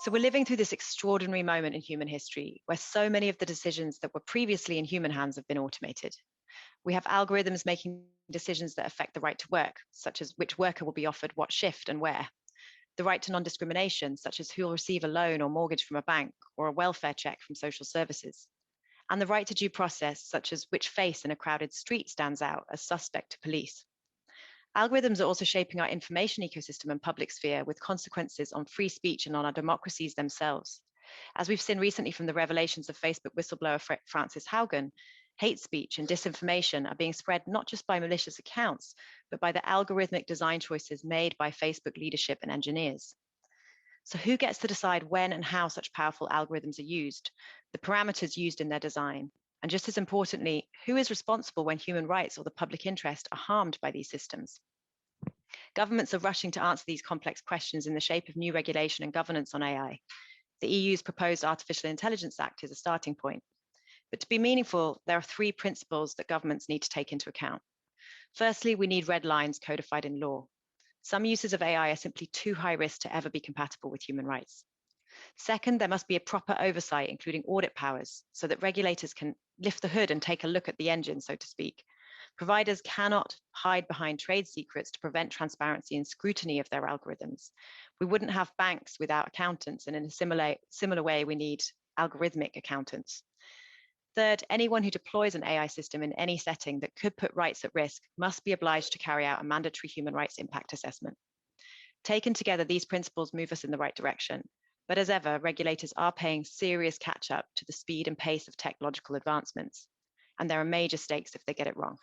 So we're living through this extraordinary moment in human history where so many of the decisions that were previously in human hands have been automated. We have algorithms making decisions that affect the right to work, such as which worker will be offered what shift and where, the right to non-discrimination, such as who will receive a loan or mortgage from a bank or a welfare check from social services, and the right to due process, such as which face in a crowded street stands out as suspect to police. Algorithms are also shaping our information ecosystem and public sphere with consequences on free speech and on our democracies themselves. As we've seen recently from the revelations of Facebook whistleblower Frances Haugen, hate speech and disinformation are being spread not just by malicious accounts, but by the algorithmic design choices made by Facebook leadership and engineers. So who gets to decide when and how such powerful algorithms are used, the parameters used in their design, and just as importantly, who is responsible when human rights or the public interest are harmed by these systems? Governments are rushing to answer these complex questions in the shape of new regulation and governance on AI. The EU's proposed Artificial Intelligence Act is a starting point. But to be meaningful, there are three principles that governments need to take into account. Firstly, we need red lines codified in law. Some uses of AI are simply too high risk to ever be compatible with human rights. Second, there must be a proper oversight, including audit powers, so that regulators can lift the hood and take a look at the engine, so to speak. Providers cannot hide behind trade secrets to prevent transparency and scrutiny of their algorithms. We wouldn't have banks without accountants, and in a similar way, we need algorithmic accountants. Third, anyone who deploys an AI system in any setting that could put rights at risk must be obliged to carry out a mandatory human rights impact assessment. Taken together, these principles move us in the right direction. But as ever, regulators are paying serious catch up to the speed and pace of technological advancements. And there are major stakes if they get it wrong.